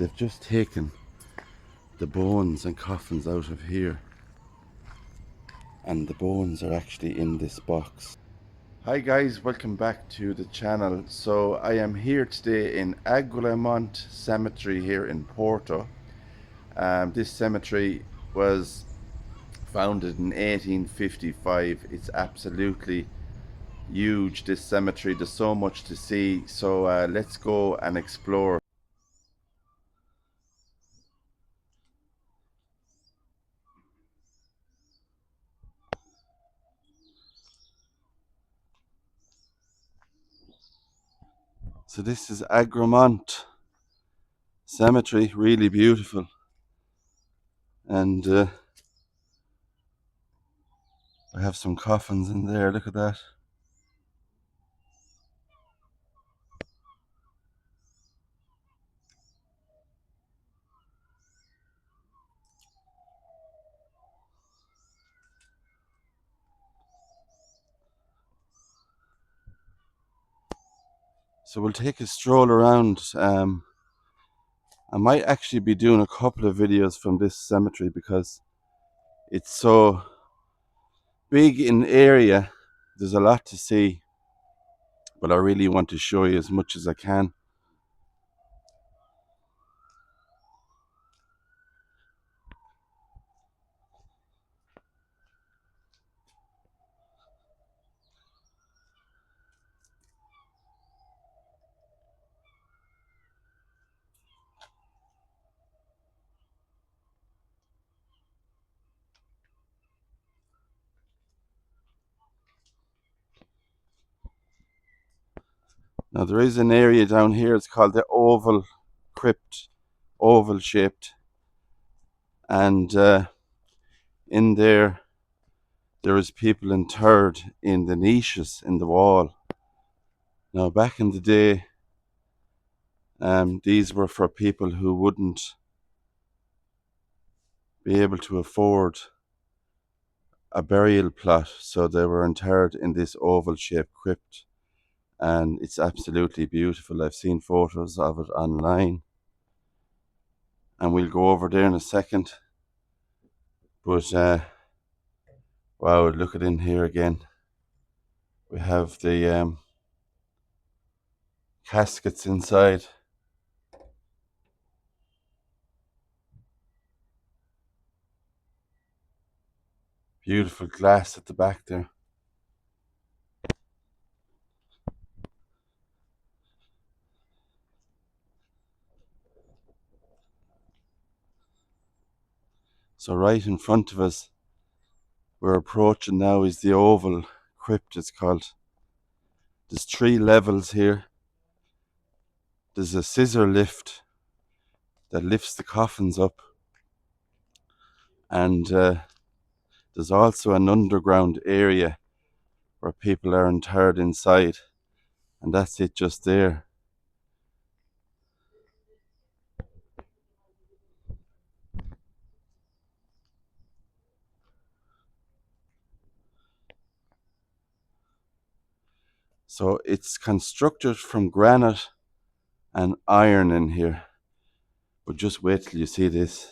they've just taken the bones and coffins out of here, and the bones are actually in this box. Hi guys, welcome back to the channel. So I am here today in Agramonte cemetery here in Porto. This cemetery was founded in 1855. It's absolutely huge, this cemetery. There's so much to see, so let's go and explore. So this is Agramonte cemetery, really beautiful, and I have some coffins in there. Look at that. So we'll take a stroll around. I might actually be doing a couple of videos from this cemetery because it's so big in area. There's a lot to see, but I really want to show you as much as I can. Now there is an area down here, it's called the oval crypt, oval shaped, and in there is people interred in the niches in the wall. Now back in the day, these were for people who wouldn't be able to afford a burial plot, so they were interred in this oval shaped crypt, and it's absolutely beautiful. I've seen photos of it online, and we'll go over there in a second. But wow, look at in here again. We have the caskets inside. Beautiful glass at the back there. So right in front of us, we're approaching now, is the oval crypt, it's called. There's 3 levels here. There's a scissor lift that lifts the coffins up, and there's also an underground area where people are interred inside, and that's it just there. So it's constructed from granite and iron in here, but just wait till you see this.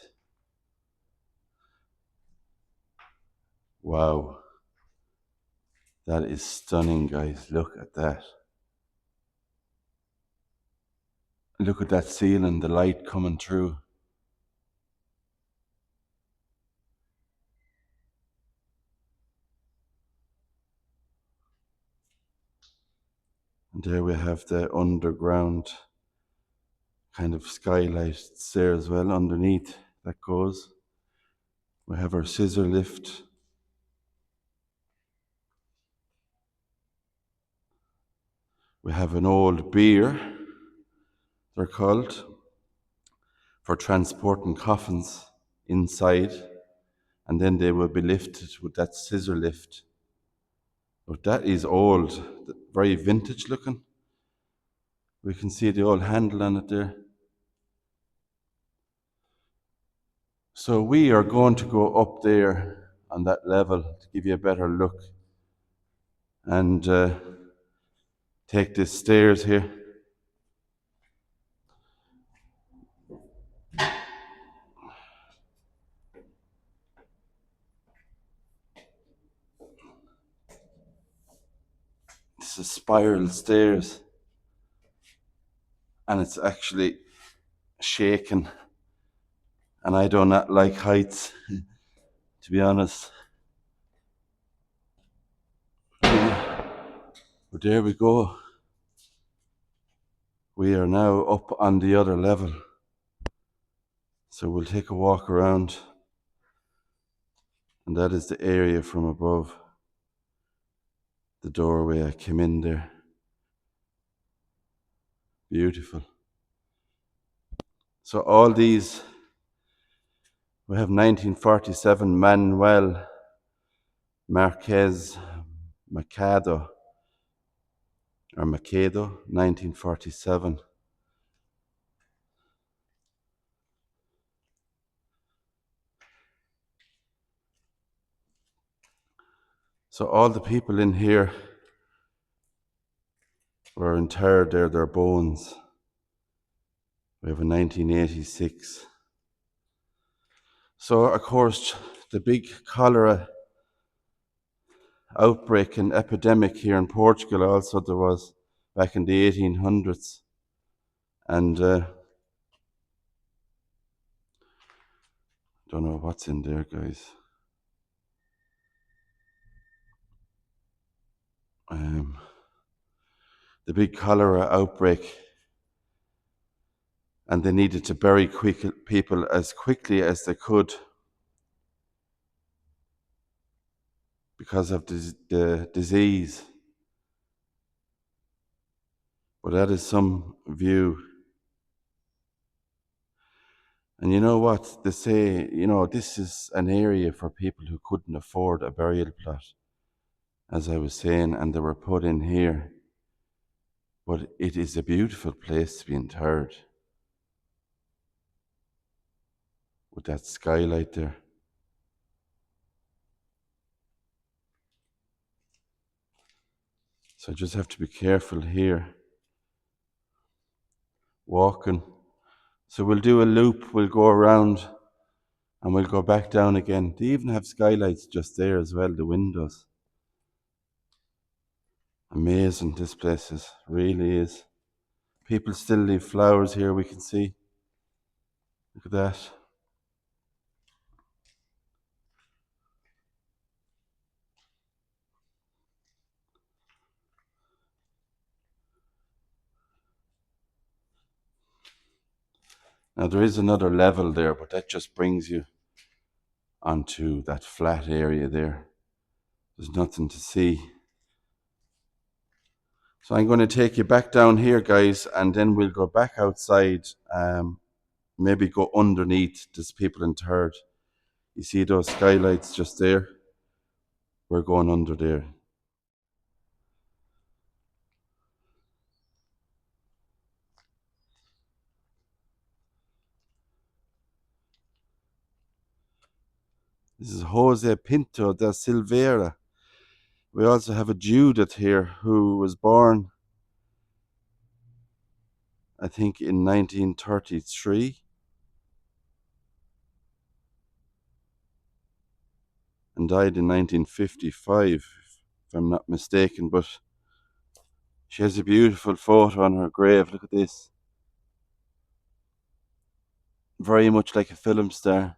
Wow, that is stunning, guys. Look at that. Look at that ceiling, the light coming through. And there we have the underground kind of skylights there as well underneath that goes. We have our scissor lift. We have an old bier, they're called, for transporting coffins inside, and then they will be lifted with that scissor lift. But that is old, very vintage looking. We can see the old handle on it there. So we are going to go up there on that level to give you a better look, and take the stairs here. a spiral stairs, and it's actually shaking. And I do not like heights, to be honest. Yeah. But there we go. We are now up on the other level. So we'll take a walk around. And that is the area from above the doorway I came in there. Beautiful. So all these, we have 1947 Manuel Marquez Machado, or Machado, 1947. So all the people in here were interred there, their bones. We have a 1986. So, of course, the big cholera outbreak and epidemic here in Portugal also there was back in the 1800s. And don't know what's in there, guys. The big cholera outbreak, and they needed to bury people as quickly as they could because of the disease. But that is some view. And you know what? They say, this is an area for people who couldn't afford a burial plot, as I was saying, and they were put in here. But it is a beautiful place to be interred with that skylight there. So I just have to be careful here, walking. So we'll do a loop, we'll go around, and we'll go back down again. They even have skylights just there as well, the windows. Amazing, this place really is. People still leave flowers here, we can see. Look at that. Now there is another level there, but that just brings you onto that flat area there. There's nothing to see. So I'm going to take you back down here, guys, and then we'll go back outside, maybe go underneath. There's people interred. You see those skylights just there? We're going under there. This is Jose Pinto da Silveira. We also have a Judith here who was born, I think, in 1933. And died in 1955, if I'm not mistaken. But she has a beautiful photo on her grave. Look at this. Very much like a film star.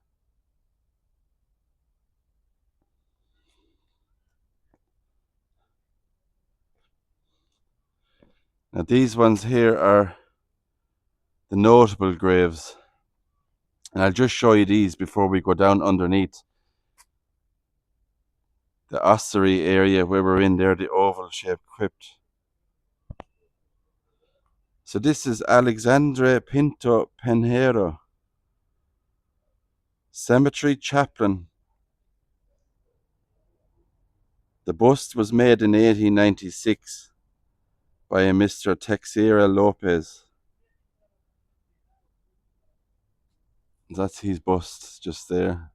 Now these ones here are the notable graves. And I'll just show you these before we go down underneath. The ossuary area where we're in there, the oval-shaped crypt. So this is Alexandre Pinto Penheiro, cemetery chaplain. The bust was made in 1896 by a Mr. Teixeira Lopez. That's his bust just there.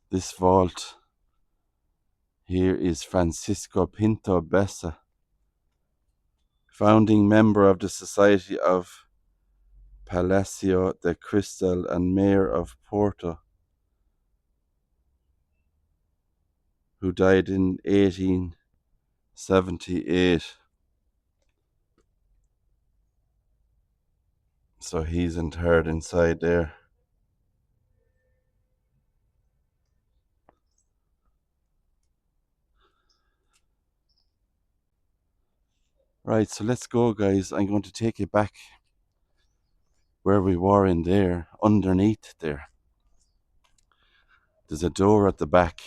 This vault here is Francisco Pinto Bessa, founding member of the Society of Palacio de Cristal and mayor of Porto. who died in 1878. So he's interred inside there. Right, so let's go, guys. I'm going to take you back where we were in there, underneath there. There's a door at the back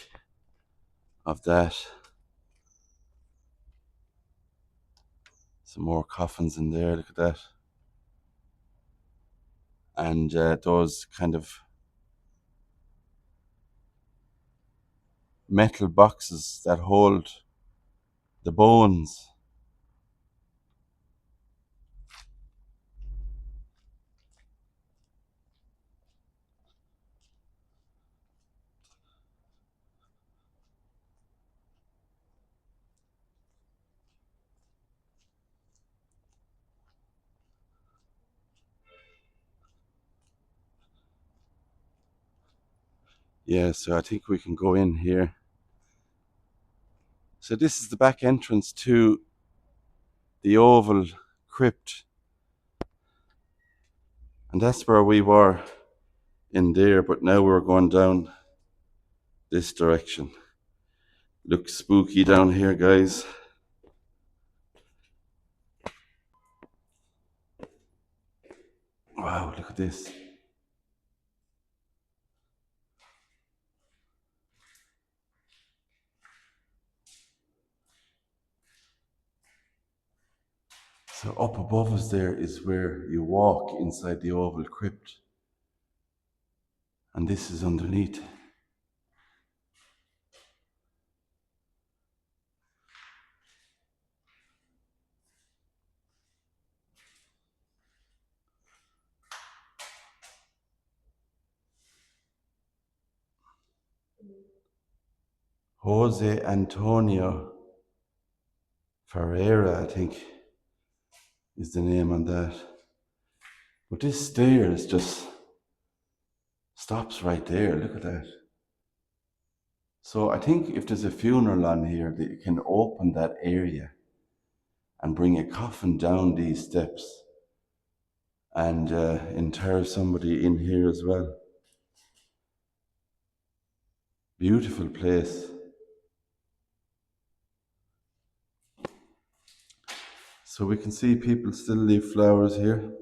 of that. Some more coffins in there, look at that. And those kind of metal boxes that hold the bones. Yeah, so I think we can go in here. So this is the back entrance to the oval crypt. And that's where we were in there, but now we're going down this direction. Looks spooky down here, guys. Wow, look at this. So up above us there is where you walk inside the oval crypt. And this is underneath. Jose Antonio Ferreira, I think, is the name on that. But this stairs just stops right there. Look at that. So I think if there's a funeral on here, that you can open that area and bring a coffin down these steps and inter somebody in here as well. Beautiful place. So we can see people still leave flowers here.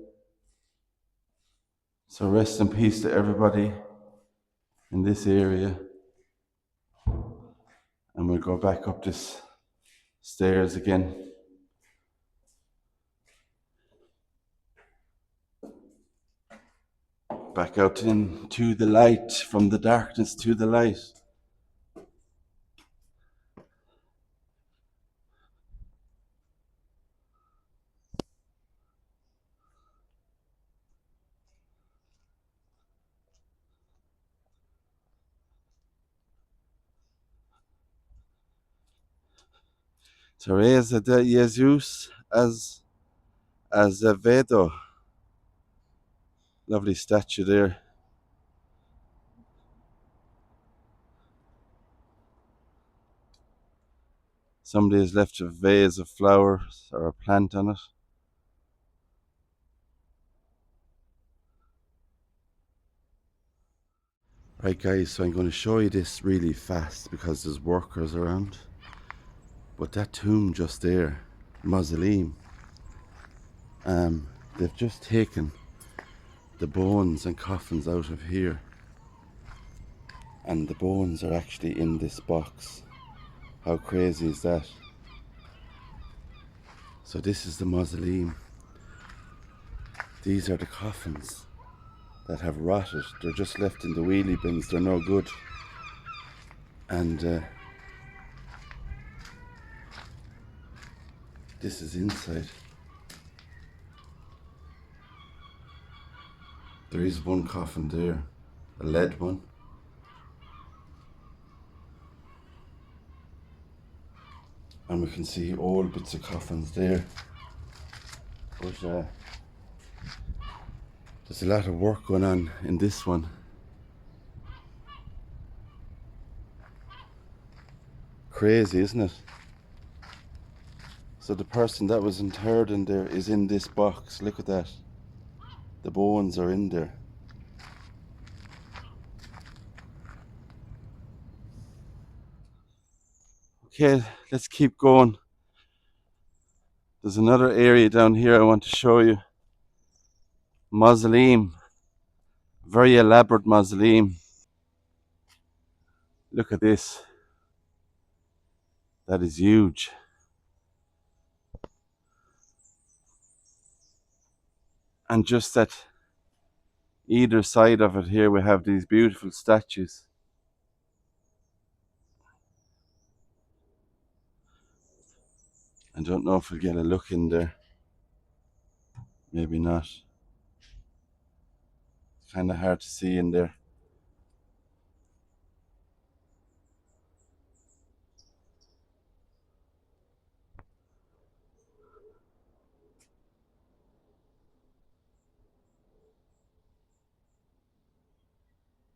So rest in peace to everybody in this area. And we'll go back up this stairs again. Back out into the light, from the darkness to the light. Teresa de Jesus Azevedo. Lovely statue there. Somebody has left a vase of flowers or a plant on it. Right, guys, so I'm going to show you this really fast because there's workers around. But that tomb just there, Mausoleum, they've just taken the bones and coffins out of here. And the bones are actually in this box. How crazy is that? So this is the Mausoleum. These are the coffins that have rotted. They're just left in the wheelie bins. They're no good. And this is inside. There is one coffin there, a lead one. And we can see old bits of coffins there. But there's a lot of work going on in this one. crazy, isn't it? So the person that was interred in there is in this box. Look at that. The bones are in there. Okay, let's keep going. There's another area down here I want to show you. Mausoleum. Very elaborate mausoleum. Look at this. That is huge. And just at either side of it here we have these beautiful statues. I don't know if we'll get a look in there. Maybe not. It's kind of hard to see in there.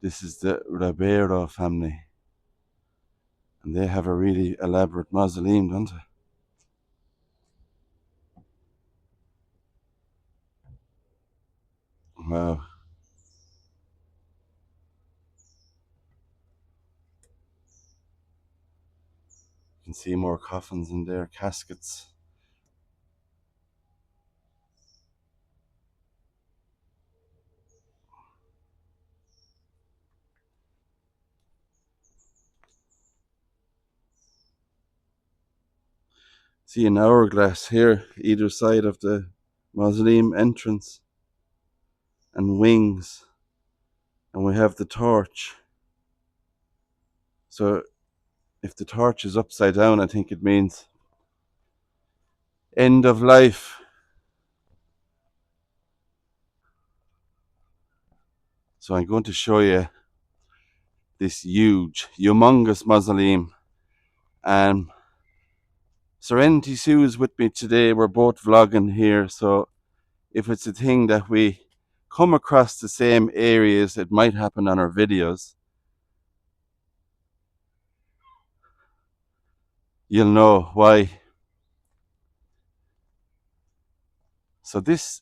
This is the Ribeiro family. And they have a really elaborate mausoleum, don't they? Wow. You can see more coffins in there, caskets. See an hourglass here, either side of the mausoleum entrance, and wings. And we have the torch. So if the torch is upside down, I think it means end of life. So I'm going to show you this huge, humongous mausoleum. And Serenity Sue is with me today. We're both vlogging here, so if it's a thing that we come across the same areas, it might happen on our videos. You'll know why. So this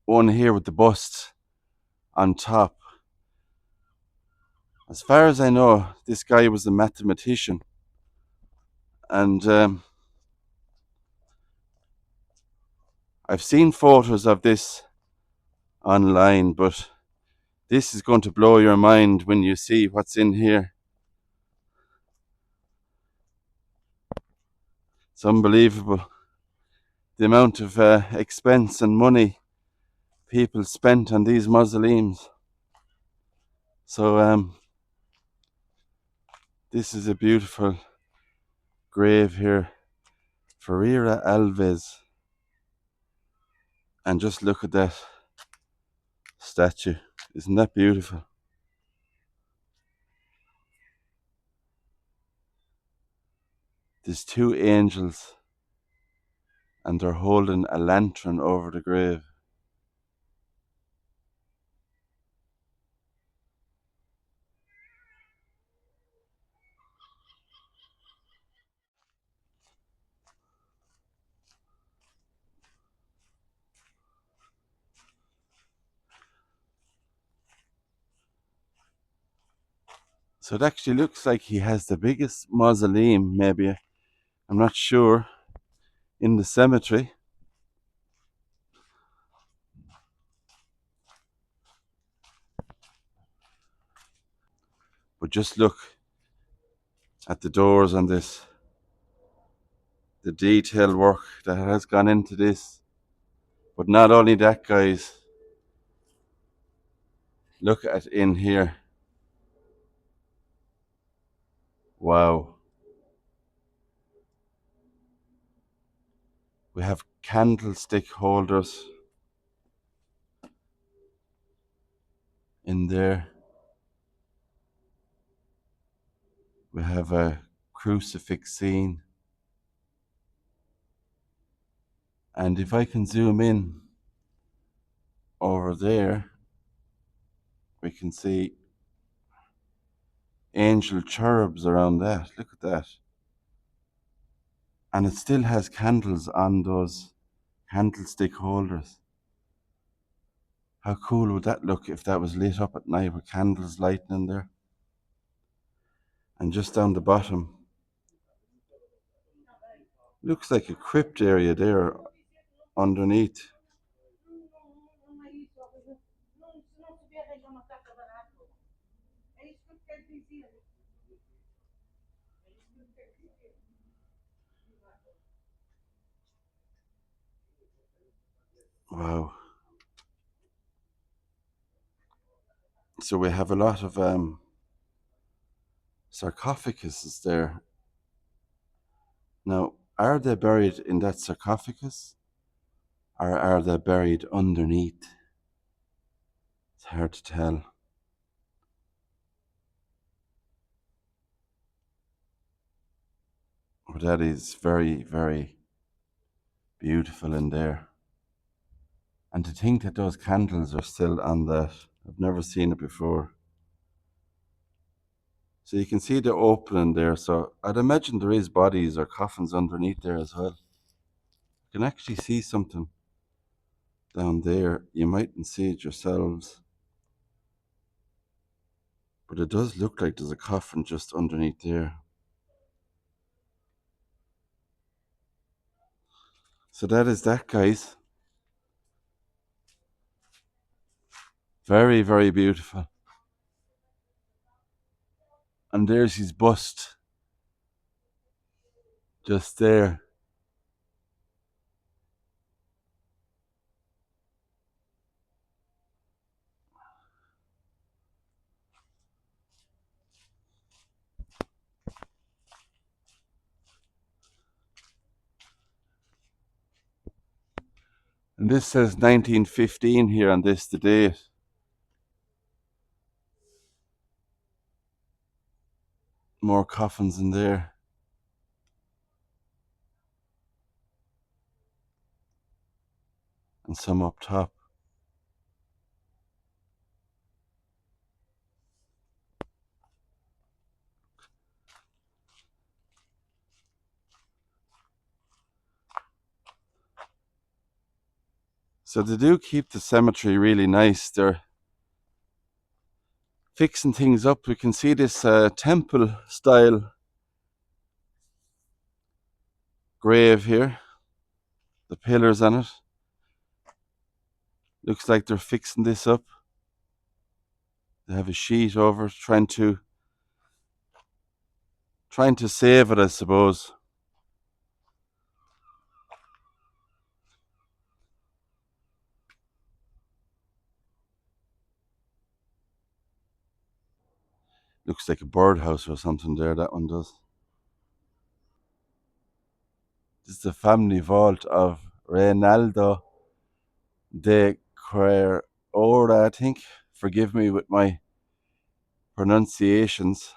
one here with the bust on top, as far as I know, this guy was a mathematician. And I've seen photos of this online, but this is going to blow your mind when you see what's in here. It's unbelievable the amount of expense and money people spent on these mausoleums. So this is a beautiful grave here, Ferreira Alves. And just look at that statue. Isn't that beautiful? There's two angels and they're holding a lantern over the grave. So it actually looks like he has the biggest mausoleum, maybe, I'm not sure, in the cemetery. But just look at the doors on this, the detail work that has gone into this. But not only that, guys, look at in here. Wow. We have candlestick holders in there. We have a crucifix scene. And if I can zoom in over there, we can see angel cherubs around that. Look at that. And it still has candles on those candlestick holders. How cool would that look if that was lit up at night with candles lighting in there? And just down the bottom, looks like a crypt area there underneath. Wow. So we have a lot of sarcophaguses there. Now, are they buried in that sarcophagus or are they buried underneath? It's hard to tell. But that is very, very beautiful in there. And to think that those candles are still on that, I've never seen it before. So you can see the opening there. So I'd imagine there is bodies or coffins underneath there as well. You can actually see something down there. You mightn't see it yourselves, but it does look like there's a coffin just underneath there. So that is that, guys. Very, very beautiful. And there's his bust just there. And this says 1915 here on this, the date. More coffins in there. And some up top. So they do keep the cemetery really nice. They're fixing things up. We can see this temple style grave here. The pillars on it. Looks like they're fixing this up. They have a sheet over it, trying to save it, I suppose. Looks like a birdhouse or something there, that one does. This is the family vault of Reynaldo de Querora, I think. Forgive me with my pronunciations.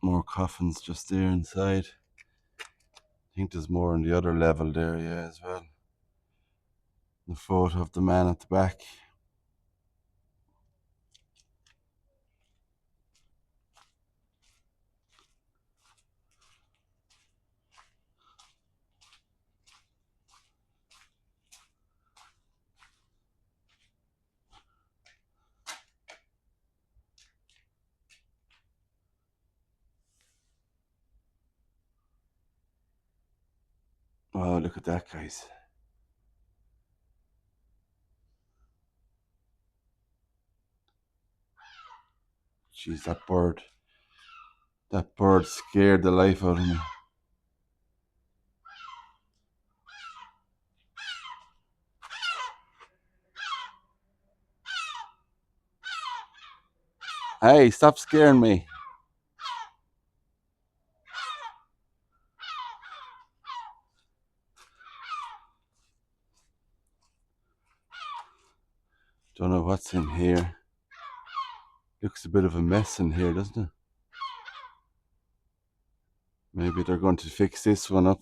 More coffins just there inside. I think there's more on the other level there, yeah, as well. The photo of the man at the back. Oh, look at that, guys. Jeez, that bird. That bird scared the life out of me. Hey, stop scaring me. Don't know what's in here. Looks a bit of a mess in here, doesn't it? Maybe they're going to fix this one up.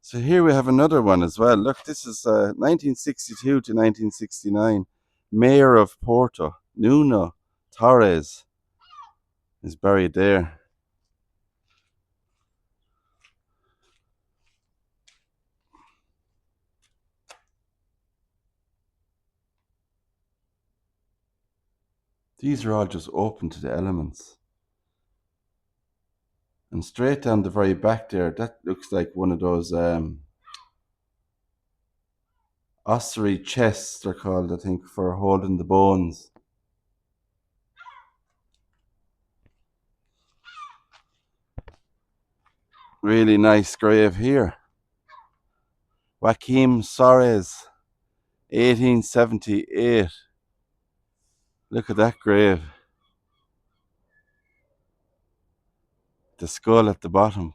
So here we have another one as well. Look, this is 1962 to 1969. Mayor of Porto, Nuno Torres, is buried there. These are all just open to the elements. And straight down the very back there, that looks like one of those ossuary chests, they're called, I think, for holding the bones. Really nice grave here. Joaquim Soares, 1878. Look at that grave. The skull at the bottom.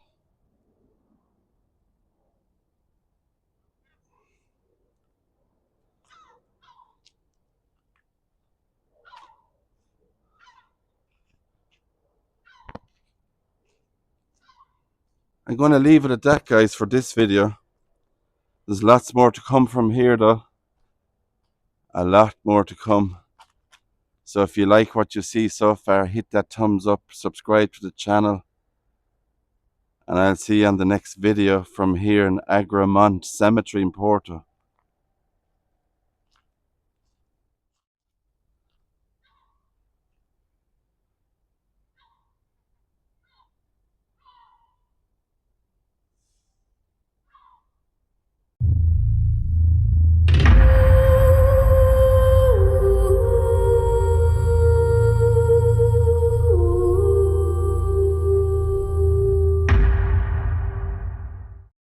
I'm going to leave it at that, guys, for this video. There's lots more to come from here, though. A lot more to come. So if you like what you see so far, hit that thumbs up, subscribe to the channel. And I'll see you on the next video from here in Agramonte Cemetery in Porto.